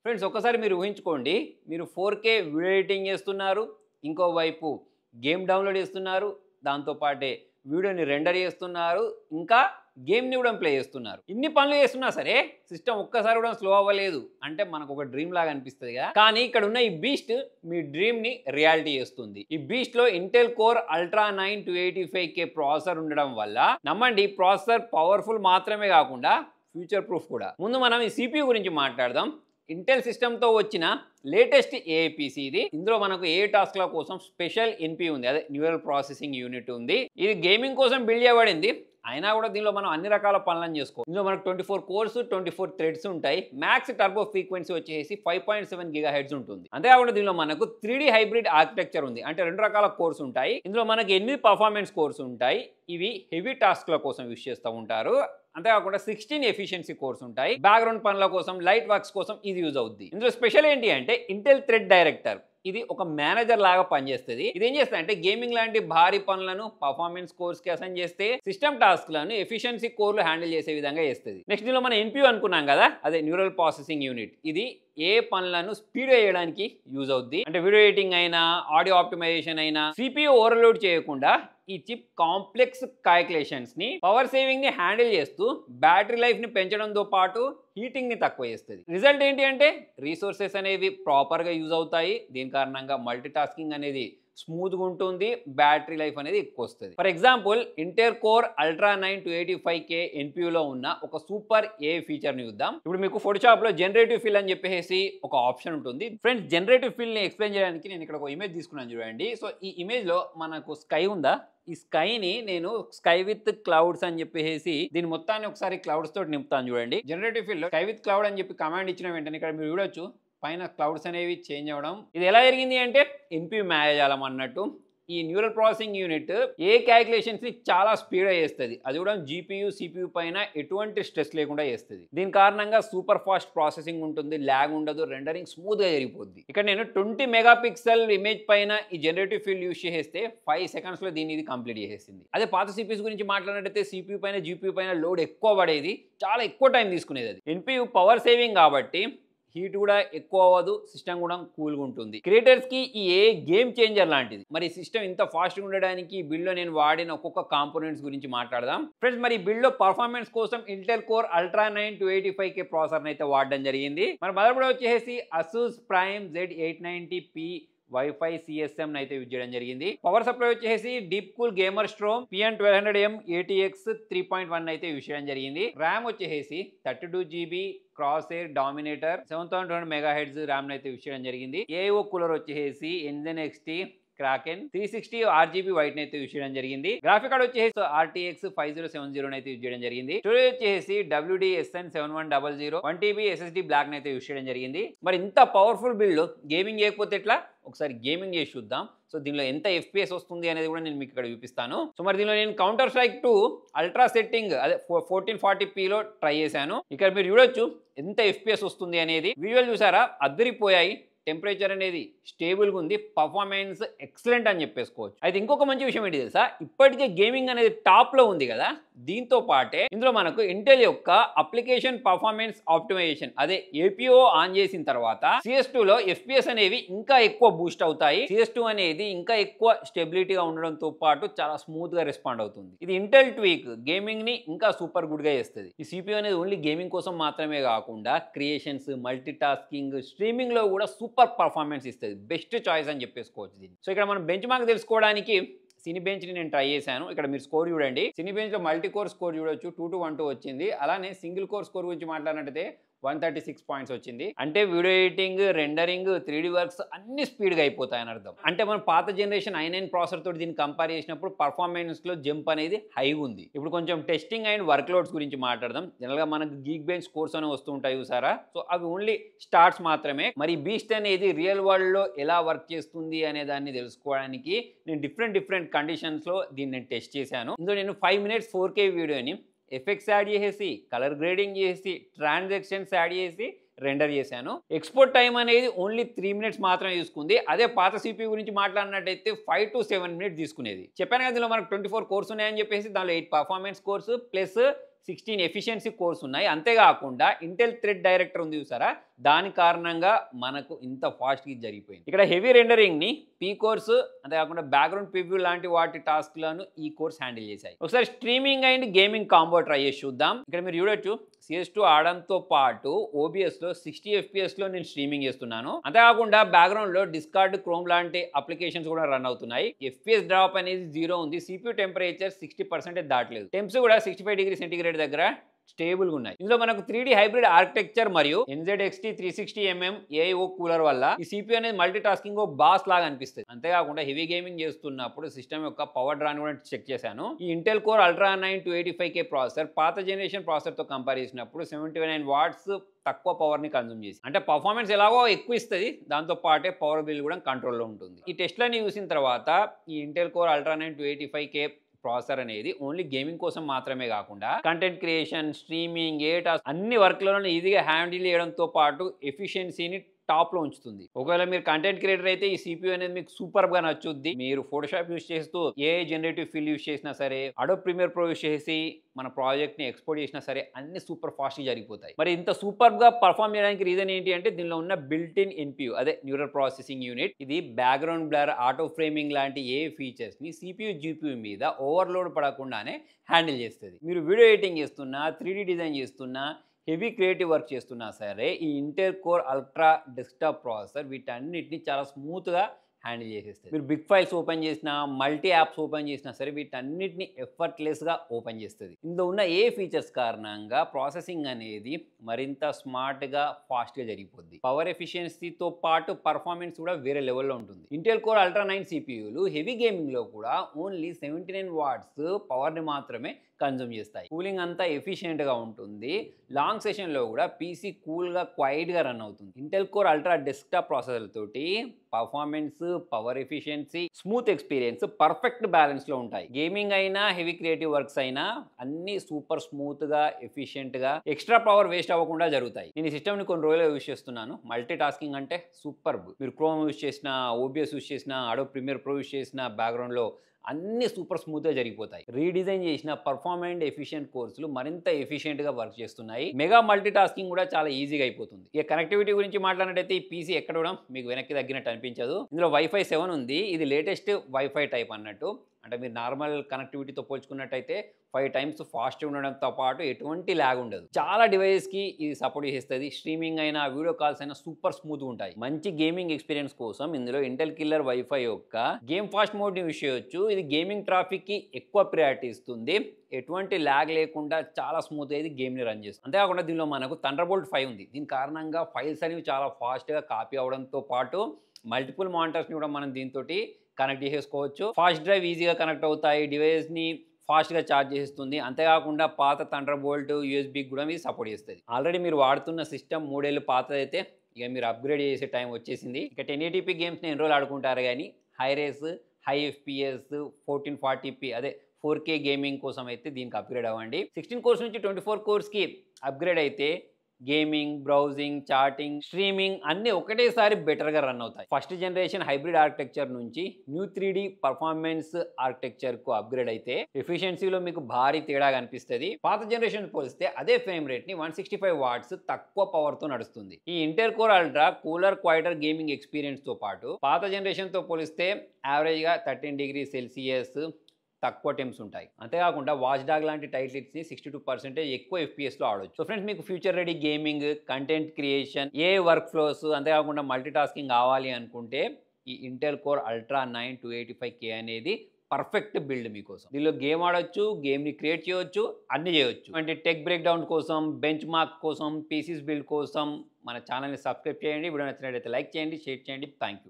Friends ఒక్కసారి మీరు ఊహించుకోండి, మీరు 4K వీడియో ఎడిటింగ్ చేస్తున్నారు, ఇంకోవైపు గేమ్ డౌన్లోడ్ చేస్తున్నారు, దాంతో పాటే వీడియోని రెండర్ చేస్తున్నారు, ఇంకా గేమ్ని కూడా ప్లే చేస్తున్నారు. ఇన్ని పనులు చేస్తున్నా సరే సిస్టమ్ ఒక్కసారి కూడా స్లో అవ్వలేదు అంటే మనకు ఒక డ్రీమ్ లాగా అనిపిస్తుంది కదా. కానీ ఇక్కడ ఉన్న ఈ బీస్ట్ మీ డ్రీమ్ని రియాలిటీ చేస్తుంది. ఈ బీస్ట్లో Intel core ultra 9 285K processor ఉండడం వల్ల నమ్మండి, ప్రాసెసర్ పవర్ఫుల్ మాత్రమే కాకుండా ఫ్యూచర్ ప్రూఫ్ కూడా. ముందు మనం ఈ CPU గురించి మాట్లాడదాం. ఇంటెల్ సిస్టమ్తో వచ్చిన లేటెస్ట్ ఏఐపిసి ఇది. ఇందులో మనకు ఏ టాస్క్ల కోసం స్పెషల్ ఎన్పి ఉంది, అదే న్యూరల్ ప్రాసెసింగ్ యూనిట్ ఉంది. ఇది గేమింగ్ కోసం బిల్డ్ చేయబడింది, అయినా కూడా దీనిలో మనం అన్ని రకాల పనులను చేసుకోవచ్చు. ఇందులో మనకు 24 కోర్స్ 24 థ్రెడ్స్ ఉంటాయి. మ్యాక్స్ టర్బో ఫ్రీక్వెన్సీ వచ్చేసి 5.7 GHz ఉంటుంది. అంతేకాకుండా దీనిలో మనకు 3D హైబ్రిడ్ ఆర్కిటెక్చర్ ఉంది, అంటే 2 రకాల కోర్స్ ఉంటాయి. ఇందులో మనకు 8 పర్ఫార్మెన్స్ కోర్స్ ఉంటాయి. ఇవి హెవీ టాస్క్ల కోసం యూజ్ చేస్తూ ఉంటారు. అంతేకాకుండా 16 ఎఫిషియన్సీ కోర్స్ ఉంటాయి. బ్యాక్గ్రౌండ్ పనుల కోసం, లైట్ వర్క్స్ కోసం ఇది యూజ్ అవుద్ది. ఇందులో స్పెషల్ ఏంటి అంటే ఇంటెల్ థ్రెడ్ డైరెక్టర్. ఇది ఒక మేనేజర్ లాగా పనిచేస్తుంది. ఇది ఏం చేస్తుంది అంటే గేమింగ్ లాంటి భారీ పనులను పర్ఫార్మెన్స్ కోర్స్ కి అసైన్ చేస్తే సిస్టమ్ టాస్క్ లను ఎఫిషియన్సీ కోర్లు హ్యాండిల్ చేసే విధంగా చేస్తుంది. నెక్స్ట్ దీనిలో మనం ఎన్పియు అనుకున్నాం కదా, అదే న్యూరల్ ప్రాసెసింగ్ యూనిట్. ఇది ఏ పనులను స్పీడ్ చేయడానికి యూజ్ అవుద్ది అంటే వీడియో ఎడిటింగ్ అయినా, ఆడియో ఆప్టిమైజేషన్ అయినా CPU ఓవర్లోడ్ చేయకుండా ఈ చిప్ కాంప్లెక్స్ క్యాలిక్యులేషన్స్ ని, పవర్ సేవింగ్ ని హ్యాండిల్ చేస్తూ బ్యాటరీ లైఫ్ ని పెంచడంతో పాటు హీటింగ్ ని తక్కువ చేస్తుంది. రిజల్ట్ ఏంటి అంటే రీసోర్సెస్ అనేవి ప్రాపర్ గా యూజ్ అవుతాయి. దీని కారణంగా మల్టీ టాస్కింగ్ అనేది స్మూత్గా ఉంటుంది, బ్యాటరీ లైఫ్ అనేది ఎక్కువ వస్తుంది. For example Intel core ultra 9 285K ఎన్పియులో ఉన్న ఒక సూపర్ ఏ ఫీచర్ని చూద్దాం. ఇప్పుడు మీకు ఫోటోషాప్లో జనరేటివ్ ఫిల్ అని చెప్పేసి ఒక ఆప్షన్ ఉంటుంది. ఫ్రెండ్స్, జనరేటివ్ ఫిల్ని ఎక్స్ప్లెయిన్ చేయడానికి నేను ఇక్కడ ఒక ఇమేజ్ తీసుకున్నాను చూడండి. సో ఈ ఇమేజ్లో మనకు స్కై ఉందా, ఈ స్కైని నేను స్కై విత్ క్లౌడ్స్ అని చెప్పేసి దీని మొత్తాన్ని ఒకసారి క్లౌడ్స్ తోటి నింపుతాను చూడండి. Generative fill sky with cloud అని చెప్పి కమాండ్ ఇచ్చిన వెంటనే ఇక్కడ మీరు చూడొచ్చు పైన క్లౌడ్స్ అనేవి చేంజ్ అవ్వడం. ఇది ఎలా జరిగింది అంటే ఎన్పియు మేనేజాలం అన్నట్టు. ఈ న్యూరల్ ప్రాసెసింగ్ యూనిట్ ఏ క్యాలిక్యులేషన్స్ ని చాలా స్పీడ్గా చేస్తుంది, అది కూడా GPU CPU పైన ఎటువంటి స్ట్రెస్ లేకుండా చేస్తుంది. దీని కారణంగా సూపర్ ఫాస్ట్ ప్రాసెసింగ్ ఉంటుంది, ల్యాగ్ ఉండదు, రెండరింగ్ స్మూత్ గా జరిగిపోద్ది. ఇక్కడ నేను 20 మెగాపిక్సెల్ ఇమేజ్ పైన ఈ జనరేటివ్ ఫీల్డ్ యూజ్ చేస్తే 5 seconds లో దీన్ని ఇది కంప్లీట్ చేసేసింది. అదే పాత CPUs గురించి మాట్లాడినట్టయితే CPU పైన GPU పైన లోడ్ ఎక్కువ పడేది, చాలా ఎక్కువ టైం తీసుకునేది. అది NPU పవర్ సేవింగ్ కాబట్టి హీట్ కూడా ఎక్కువ అవ్వదు, సిస్టమ్ కూడా కూల్గా ఉంటుంది. క్రియేటర్స్ కి ఈ ఏ గేమ్ చేంజర్ లాంటిది. మరి సిస్టమ్ ఇంత ఫాస్ట్గా ఉండడానికి ఈ బిల్డ్లో నేను వాడిన ఒక్కొక్క కాంపోనెంట్స్ గురించి మాట్లాడదాం. ఫ్రెండ్స్, మరి ఈ బిల్డ్లో పర్ఫార్మెన్స్ కోసం Intel core ultra 9 285K processor అయితే వాడడం జరిగింది. మరి మదర్ బోర్డ్ వచ్చేసి Asus Prime Z890P wifi CSM అయితే యూజ్ చేయడం జరిగింది. పవర్ సప్లై వచ్చేసి deep cool gamer storm PN1200M ATX 3.1 అయితే యూజ్ చేయడం జరిగింది. ర్యామ్ వచ్చేసి 32GB cross air dominator 7200 MHz RAM అయితే యూజ్ చేయడం జరిగింది. AIO కూలర్ వచ్చేసి Enzen XT Kraken 360 RGB white అయితే యూజ్ చేయడం జరిగింది. గ్రాఫిక్ కార్డ్ వచ్చేసి RTX 5070 అయితే యూజ్ చేయడం జరిగింది. స్టోరేజ్ వచ్చేసి WD-SN7100 1TB SSD బ్లాక్ అయితే యూజ్ చేయడం జరిగింది. మరి ఇంత పవర్ఫుల్ బిల్డ్ గేమింగ్ చేయకపోతే ఎట్లా, ఒకసారి గేమింగ్ చేసి చూద్దాం. సో దీనిలో ఎంత FPS వస్తుంది అనేది కూడా నేను మీకు ఇక్కడ చూపిస్తాను. సో మరి దీనిలో నేను కౌంటర్ స్ట్రైక్ 2 అల్ట్రా సెట్టింగ్ అదే 1440pలో ట్రై చేశాను. ఇక్కడ మీరు చూడొచ్చు ఎంత FPS వస్తుంది అనేది. విజువల్ చూసారా, అద్దరిపోయాయి. టెంపరేచర్ అనేది స్టేబుల్గా ఉంది, పర్ఫార్మెన్స్ ఎక్సలెంట్ అని చెప్పేసుకోవచ్చు. అయితే ఇంకొక మంచి విషయం ఏంటి తెలుసా, ఇప్పటికే గేమింగ్ అనేది టాప్లో ఉంది కదా, దీంతో పాటే ఇందులో మనకు ఇంటెల్ యొక్క అప్లికేషన్ పర్ఫార్మెన్స్ ఆప్టిమైజేషన్ అదే APO ఆన్ చేసిన తర్వాత CS2లో FPS అనేవి ఇంకా ఎక్కువ బూస్ట్ అవుతాయి. CS2 అనేది ఇంకా ఎక్కువ స్టెబిలిటీగా ఉండడంతో పాటు చాలా స్మూత్ గా రెస్పాండ్ అవుతుంది. ఇది ఇంటెల్ ట్వీక్ గేమింగ్ ని ఇంకా సూపర్ గుడ్ గా చేస్తుంది. ఈ CPU అనేది ఓన్లీ గేమింగ్ కోసం మాత్రమే కాకుండా క్రియేషన్స్, మల్టీ టాస్కింగ్, స్ట్రీమింగ్ లో కూడా సూపర్ పర్ఫార్మెన్స్ ఇస్తుంది. బెస్ట్ చాయిస్ అని చెప్పేసుకోవచ్చు దీన్ని. సో ఇక్కడ మనం బెంచ్ మార్క్ తెలుసుకోవడానికి సినీ బెంచ్ ని నేను ట్రై చేశాను. ఇక్కడ మీరు స్కోర్ చూడండి. సినీ బెంచ్ లో మల్టీ కోర్ స్కోర్ చూడొచ్చు 2212 వచ్చింది. అలానే సింగిల్ కోర్ స్కోర్ గురించి మాట్లాడినట్టయితే 136 పాయింట్స్ వచ్చింది. అంటే video editing, rendering, 3D works అన్ని స్పీడ్గా అయిపోతాయని అర్థం. అంటే మనం పాత జనరేషన్ i9 ప్రాసెసర్ తోటి దీన్ని కంపేర్ చేసినప్పుడు పర్ఫార్మెన్స్ లో జంప్ అనేది హైగా ఉంది. ఇప్పుడు కొంచెం టెస్టింగ్ అండ్ వర్క్ లోడ్స్ గురించి మాట్లాడదాం. జనరల్గా మనకు గీక్ బెంచ్ కోర్స్ అని వస్తూ ఉంటాయి చూసారా, సో అవి ఓన్లీ స్టార్ట్స్ మాత్రమే. మరి బీస్ట్ అనేది రియల్ వరల్డ్ లో ఎలా వర్క్ చేస్తుంది అనే దాన్ని తెలుసుకోవడానికి నేను డిఫరెంట్ కండిషన్స్ లో దీన్ని నేను టెస్ట్ చేశాను. ఇందులో నేను 5 minutes 4K వీడియోని ఎఫెక్ట్స్ యాడ్ చేసేసి, కలర్ గ్రేడింగ్ చేసి, ట్రాన్సాక్షన్స్ యాడ్ చేసి రెండర్ చేశాను. ఎక్స్పోర్ట్ టైం అనేది ఓన్లీ 3 minutes మాత్రమే తీసుకుంది. అదే పాత CPU గురించి మాట్లాడినట్టయితే 5 to 7 minutes తీసుకునేది. చెప్పాను కదా, దీనిలో మనకు 24 కోర్స్ ఉన్నాయని చెప్పేసి దానిలో 8 performance course plus 16 efficiency course ఉన్నాయి. అంతేకాకుండా ఇంటెల్ థ్రెడ్ డైరెక్టర్ ఉంది చూసారా, దాని కారణంగా మనకు ఇంత ఫాస్ట్గా జరిగిపోయింది. ఇక్కడ హెవీ రెండరింగ్ని పీ కోర్స్ అంతేకాకుండా బ్యాక్గ్రౌండ్ ప్రివ్యూ లాంటి వాటి టాస్క్లను ఈ కోర్స్ హ్యాండిల్ చేశాయి. ఒకసారి streaming and gaming combo try చేసి చూద్దాం. ఇక్కడ మీరు చూడొచ్చు CS2 ఆడడంతో పాటు OBSలో 60 FPSలో నేను స్ట్రీమింగ్ చేస్తున్నాను. అంతేకాకుండా బ్యాక్గ్రౌండ్లో డిస్కార్డ్, క్రోమ్ లాంటి అప్లికేషన్స్ కూడా రన్ అవుతున్నాయి. FPS డ్రాప్ అనేది 0 ఉంది. CPU temperature 60% దాటలేదు. టెంప్స్ కూడా 65°C దగ్గర స్టేబుల్గా ఉన్నాయి. ఇందులో మనకు 3D హైబ్రిడ్ ఆర్కిటెక్చర్ మరియు NZXT 360mm AIO కూలర్ వల్ల ఈ CPU అనేది మల్టీ టాస్కింగ్ బాస్ లాగా అనిపిస్తుంది. అంతేకాకుండా హెవీ గేమింగ్ చేస్తున్నప్పుడు సిస్టమ్ యొక్క పవర్ డ్రాని కూడా చెక్ చేశాను. ఈ Intel core ultra 9 285K processor పాత జనరేషన్ ప్రాసెసర్తో కంపేర్ చేసినప్పుడు 79 వాట్స్ తక్కువ పవర్ని కన్జ్యూమ్ చేసి, అంటే పర్ఫార్మెన్స్ ఎలాగో ఎక్కువ ఇస్తుంది, దాంతో పాటే పవర్ బిల్ కూడా కంట్రోల్లో ఉంటుంది. ఈ టెస్ట్లని చూసిన తర్వాత ఈ Intel core ultra 9 285K processor అనేది ఓన్లీ గేమింగ్ కోసం మాత్రమే కాకుండా కంటెంట్ క్రియేషన్, స్ట్రీమింగ్, అన్ని వర్క్లను ఈజీగా హ్యాండిల్ చేయడంతో పాటు ఎఫిషియన్సీని టాప్లో ఉంచుతుంది. ఒకవేళ మీరు కంటెంట్ క్రియేటర్ అయితే ఈ CPU అనేది మీకు సూపర్గా నచ్చుద్ది. మీరు ఫోటోషాప్ యూస్ చేస్తూ AI జనరేటివ్ ఫిల్ యూస్ చేసినా సరే, అడోబ్ ప్రీమియర్ ప్రో యూస్ చేసి మన ప్రాజెక్ట్ని ఎక్స్పోర్ట్ చేసినా సరే అన్ని సూపర్ ఫాస్ట్గా జరిగిపోతాయి. మరి ఇంత సూపర్గా పర్ఫామ్ చేయడానికి రీజన్ ఏంటి అంటే దీనిలో ఉన్న బిల్ట్ ఇన్ NPU, అదే న్యూరల్ ప్రాసెసింగ్ యూనిట్. ఇది బ్యాక్గ్రౌండ్ బ్లర్, ఆటో ఫ్రేమింగ్ లాంటి ఏ ఫీచర్స్ని CPU GPU మీద ఓవర్లోడ్ పడకుండానే హ్యాండిల్ చేస్తుంది. మీరు వీడియో ఎడిటింగ్ చేస్తున్నా, 3D డిజైన్ చేస్తున్నా, హెవీ క్రియేటివ్ వర్క్ చేస్తున్నా సరే ఈ Intel core ultra desktop processor వీటన్నిటిని చాలా స్మూత్గా హ్యాండిల్ చేసేస్తుంది. మీరు బిగ్ ఫైల్స్ ఓపెన్ చేసినా, మల్టీ యాప్స్ ఓపెన్ చేసినా సరే వీటన్నిటిని ఎఫర్ట్లెస్గా ఓపెన్ చేస్తుంది. ఇందులో ఉన్న ఏ ఫీచర్స్ కారణంగా ప్రాసెసింగ్ అనేది మరింత స్మార్ట్గా, ఫాస్ట్గా జరిగిపోద్ది. పవర్ ఎఫిషియన్సీతో పాటు పర్ఫార్మెన్స్ కూడా వేరే లెవెల్లో ఉంటుంది. ఇంటెల్ కోర్ అల్ట్రా 9 CPUలు హెవీ గేమింగ్లో కూడా ఓన్లీ 79 వాట్స్ పవర్ని మాత్రమే కన్జ్యూమ్ చేస్తాయి. కూలింగ్ అంతా ఎఫిషియెంట్గా ఉంటుంది. లాంగ్ సెషన్లో కూడా PC కూల్గా, క్వైట్గా రన్ అవుతుంది. Intel core ultra desktop processor తోటి performance, power efficiency, smooth experience perfect బ్యాలెన్స్లో ఉంటాయి. గేమింగ్ అయినా, హెవీ క్రియేటివ్ వర్క్స్ అయినా అన్ని సూపర్ స్మూత్గా, ఎఫిషియెంట్గా, ఎక్స్ట్రా పవర్ వేస్ట్ అవ్వకుండా జరుగుతాయి. నేను ఈ సిస్టమ్ని కొన్ని రోజులు యూస్ చేస్తున్నాను. మల్టీ టాస్కింగ్ అంటే సూపర్. మీరు క్రోమ్ యూస్ చేసినా, OBS యూస్ చేసినా, అడోబ్ ప్రీమియర్ ప్రో యూస్ చేసినా బ్యాక్గ్రౌండ్లో అన్ని సూపర్ స్మూత్గా జరిగిపోతాయి. రీడిజైన్ చేసిన పర్ఫార్మెంట్ ఎఫిషియెంట్ కోర్సులు మరింత ఎఫిషియెంట్గా వర్క్ చేస్తున్నాయి. మెగా మల్టీ టాస్కింగ్ కూడా చాలా ఈజీగా అయిపోతుంది. ఇక కనెక్టివిటీ గురించి మాట్లాడినట్టయితే ఈ PC ఎక్కడ కూడా మీకు వెనక్కి తగ్గినట్టు అనిపించదు. ఇందులో Wi-Fi 7 ఉంది. ఇది లేటెస్ట్ Wi-Fi టైప్ అన్నట్టు. అంటే మీరు నార్మల్ కనెక్టివిటీతో పోల్చుకున్నట్టయితే 5 టైమ్స్ ఫాస్ట్ ఉండడంతో పాటు ఎటువంటి ల్యాగ్ ఉండదు. చాలా డివైస్కి ఇది సపోర్ట్ చేస్తుంది. స్ట్రీమింగ్ అయినా, వీడియో కాల్స్ అయినా సూపర్ స్మూత్గా ఉంటాయి. మంచి గేమింగ్ ఎక్స్పీరియన్స్ కోసం ఇందులో ఇంటెల్ కిల్లర్ Wi-Fi యొక్క గేమ్ ఫాస్ట్ మోడ్ని యూస్ చేయొచ్చు. ఇది గేమింగ్ ట్రాఫిక్కి ఎక్కువ ప్రియారిటీ ఇస్తుంది. ఎటువంటి ల్యాగ్ లేకుండా చాలా స్మూత్గా ఇది గేమ్ని రన్ చేస్తుంది. అంతేకాకుండా దీనిలో మనకు థండర్బోల్ట్ 5 ఉంది. దీని కారణంగా ఫైల్స్ అనేవి చాలా ఫాస్ట్గా కాపీ అవడంతో పాటు మల్టిపుల్ మానిటర్స్ని కూడా మనం దీంతో కనెక్ట్ చేసేసుకోవచ్చు. ఫాస్ట్ డ్రైవ్ ఈజీగా కనెక్ట్ అవుతాయి. డివైస్ని ఫాస్ట్గా ఛార్జ్ చేస్తుంది. అంతేకాకుండా పాత థండర్బోల్ట్ USB కూడా మీరు సపోర్ట్ చేస్తుంది. ఆల్రెడీ మీరు వాడుతున్న సిస్టమ్ 3 ఏళ్ళు పాతదైతే ఇక మీరు అప్గ్రేడ్ చేసే టైం వచ్చేసింది. ఇక 1080p గేమ్స్ని ఎన్ని రోజులు ఆడుకుంటారు కానీ high race, high FPS 1440p అదే 4K గేమింగ్ కోసం అయితే దీనికి అప్గ్రేడ్ అవ్వండి. 16 కోర్స్ నుంచి 24 కోర్స్కి అప్గ్రేడ్ అయితే గేమింగ్, బ్రౌజింగ్, చాటింగ్, స్ట్రీమింగ్ అన్నీ ఒకటేసారి బెటర్గా రన్ అవుతాయి. ఫస్ట్ జనరేషన్ హైబ్రిడ్ ఆర్కిటెక్చర్ నుంచి న్యూ 3D పర్ఫార్మెన్స్ ఆర్కిటెక్చర్కు అప్గ్రేడ్ అయితే ఎఫిషియన్సీలో మీకు భారీ తేడా కనిపిస్తుంది. పాత జనరేషన్ పోలిస్తే అదే ఫ్రేమ్ రేట్ని 165 వాట్స్ తక్కువ పవర్తో నడుస్తుంది. ఈ Intel core ultra cooler, quieter gaming ఎక్స్పీరియన్స్తో పాటు పాత జనరేషన్తో పోలిస్తే యావరేజ్గా 13°C తక్కువ టెంప్స్ ఉంటాయి. అంతేకాకుండా వాచ్ డాగ్ లాంటి టైటిల్స్ని 62% ఎక్కువ FPSలో ఆడవచ్చు. సో ఫ్రెండ్స్, మీకు future ready gaming, content creation, work flows, అంతేకాకుండా మల్టీ టాస్కింగ్ కావాలి అనుకుంటే ఈ ఇంటెల్ కోర్ అల్ట్రా 9 285K అనేది పర్ఫెక్ట్ బిల్డ్ మీకోసం. దీనిలో గేమ్ ఆడొచ్చు, గేమ్ని క్రియేట్ చేయొచ్చు, అన్ని చేయొచ్చు. అంటే టెక్ బ్రేక్ డౌన్ కోసం, బెంచ్ మార్క్ కోసం, పీసీస్ బిల్డ్ కోసం మన ఛానల్ని సబ్స్క్రైబ్ చేయండి. వీడియో నచ్చినట్లయితే లైక్ చేయండి, షేర్ చేయండి. Thank you.